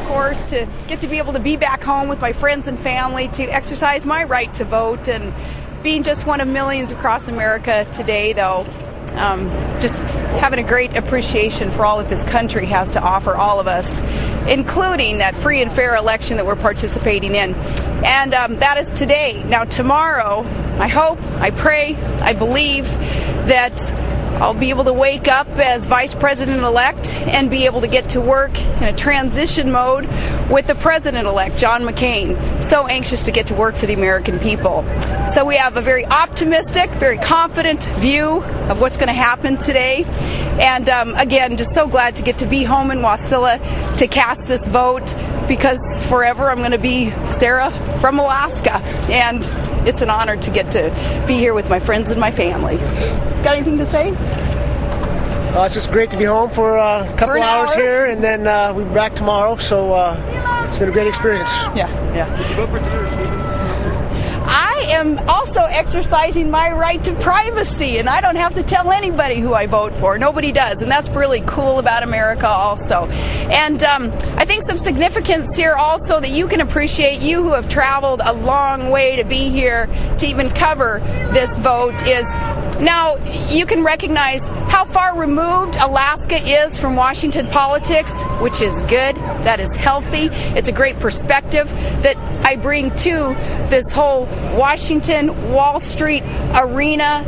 course, to get to be able to be back home with my friends and family, to exercise my right to vote, and being just one of millions across America today, though. Just having a great appreciation for all that this country has to offer all of us, including that free and fair election that we're participating in. And that is today. Now tomorrow, I hope, I pray, I believe that I'll be able to wake up as Vice President-elect and be able to get to work in a transition mode with the President-elect, John McCain. So anxious to get to work for the American people. So we have a very optimistic, very confident view of what's going to happen today. And again, just so glad to get to be home in Wasilla to cast this vote, because forever I'm going to be Sarah from Alaska. And it's an honor to get to be here with my friends and my family. Got anything to say? It's just great to be home for a couple hours here, and then we'll be back tomorrow. So it's been a great experience. Yeah. Did you vote for Senator Stevens? I am also exercising my right to privacy, and I don't have to tell anybody who I vote for. Nobody does, and that's really cool about America also. And I think some significance here also that you can appreciate, you who have traveled a long way to be here to even cover this vote, is now you can recognize how far removed Alaska is from Washington politics, which is good. That is healthy. It's a great perspective that I bring to this whole Washington, Wall Street arena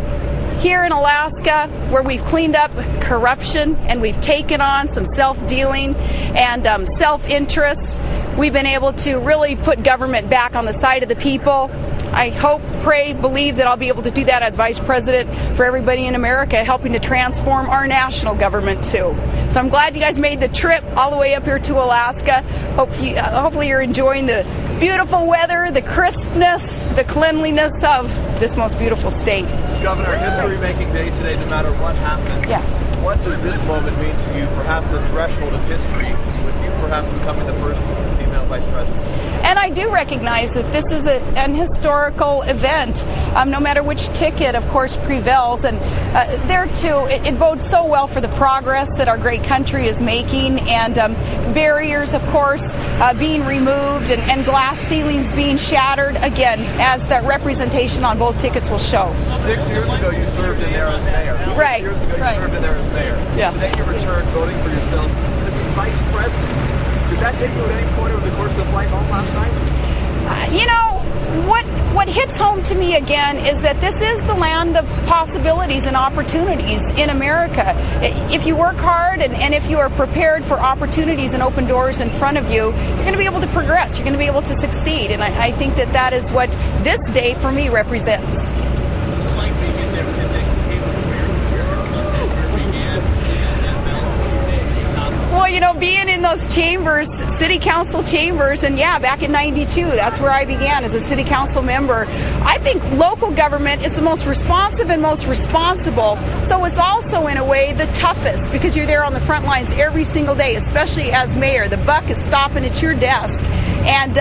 here in Alaska, where we've cleaned up corruption and we've taken on some self-dealing and self-interests. We've been able to really put government back on the side of the people. I hope, pray, believe that I'll be able to do that as Vice President for everybody in America, helping to transform our national government too. So I'm glad you guys made the trip all the way up here to Alaska. Hopefully you're enjoying the beautiful weather, the crispness, the cleanliness of this most beautiful state. Governor, history-making day today, no matter what happens. Yeah. What does this moment mean to you? Perhaps the threshold of history, with you perhaps becoming the first female Vice President. And I do recognize that this is an historical event, no matter which ticket, of course, prevails. And there, too, it bodes so well for the progress that our great country is making, and barriers, of course, being removed, and glass ceilings being shattered, again, as that representation on both tickets will show. 6 years ago, you served in there as mayor. Right. 6 years ago, you served in there as mayor. Yeah. Today, you returned voting for yourself to be Vice President. Did that hit you at any point over the course of the flight home last night? You know, what hits home to me again is that this is the land of possibilities and opportunities in America. If you work hard and if you are prepared for opportunities and open doors in front of you, you're going to be able to progress. You're going to be able to succeed. And I think that that is what this day for me represents. Well, you know, being in those chambers, city council chambers, and yeah, back in '92, that's where I began as a city council member. I think local government is the most responsive and most responsible. So it's also, in a way, the toughest, because you're there on the front lines every single day, especially as mayor. The buck is stopping at your desk. And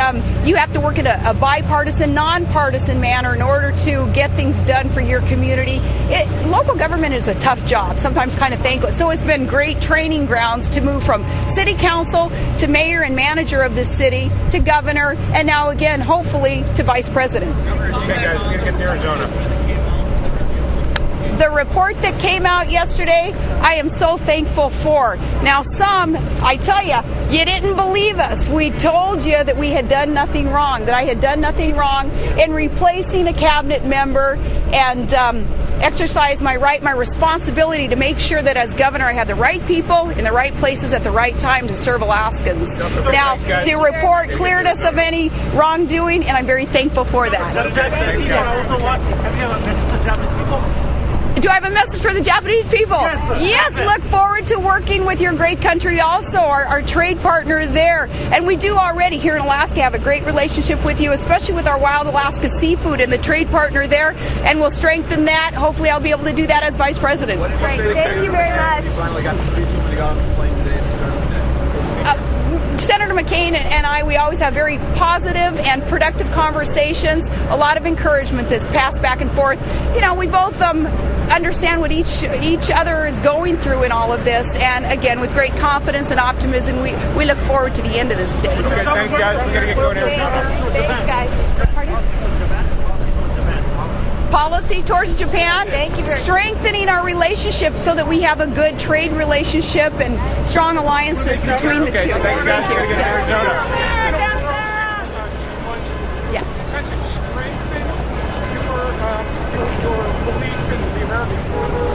you have to work in a bipartisan, nonpartisan manner in order to get things done for your community. Local government is a tough job, sometimes kind of thankless. So it's been great training grounds to move from city council to mayor and manager of the city to governor, and now again, hopefully, to vice president. Okay, guys, you're going to get to Arizona. The report that came out yesterday, I am so thankful for. Now, some, I tell you, you didn't believe us. We told you that we had done nothing wrong, that I had done nothing wrong in replacing a cabinet member and exercise my right, my responsibility to make sure that as governor I had the right people in the right places at the right time to serve Alaskans. Now, the report cleared us of any wrongdoing, and I'm very thankful for that. Do I have a message for the Japanese people? Yes, look forward to working with your great country also, our trade partner there. And we do already here in Alaska have a great relationship with you, especially with our Wild Alaska Seafood and the trade partner there. And we'll strengthen that. Hopefully I'll be able to do that as Vice President. Great, thank you very much. You finally got to speak to when you got on the plane today. Senator McCain and I, we always have very positive and productive conversations, a lot of encouragement that's passed back and forth. You know, we both understand what each other is going through in all of this, and again, with great confidence and optimism, we look forward to the end of this state. Okay, thanks, guys. We got to get going here. Thanks, guys. Pardon? Policy towards Japan, Thank you very much. strengthening our relationship so that we have a good trade relationship and strong alliances between the two. Thank you, guys. Thank you. We got to get to Arizona. Yeah. Has it strengthened your belief in the American forces?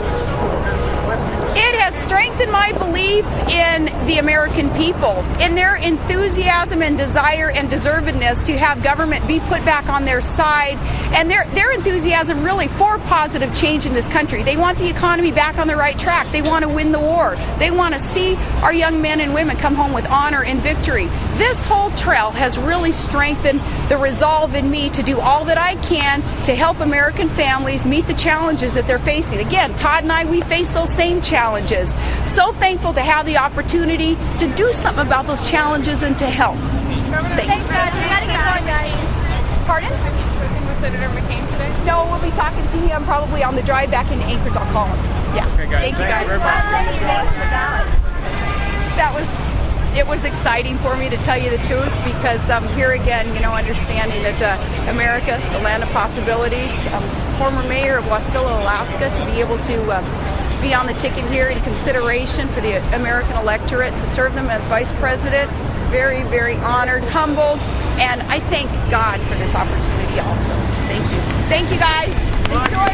It has strengthened my belief in the American people, in their enthusiasm and desire and deservedness to have government be put back on their side, and their enthusiasm really for positive change in this country. They want the economy back on the right track. They want to win the war. They want to see our young men and women come home with honor and victory. This whole trail has really strengthened the resolve in me to do all that I can to help American families meet the challenges that they're facing. Again, Todd and I, we face those same challenges. So thankful to have the opportunity to do something about those challenges and to help. Thanks. Pardon? Have you spoken with Senator McCain today? No, we'll be talking to him probably on the drive back into Anchorage. I'll call him. Yeah. Okay, guys. Thank you, guys. very much. It was exciting for me, to tell you the truth, because here again, you know, understanding that America, the land of possibilities, former mayor of Wasilla, Alaska, to be able to be on the ticket here in consideration for the American electorate, to serve them as vice president. Very, very honored, humbled, and I thank God for this opportunity also. Thank you. Thank you, guys. Enjoy.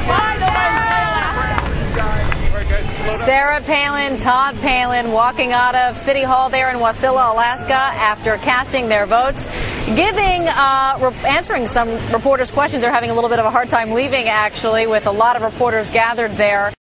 Sarah Palin, Todd Palin walking out of City Hall there in Wasilla, Alaska after casting their votes, answering some reporters' questions. They're having a little bit of a hard time leaving, actually, with a lot of reporters gathered there.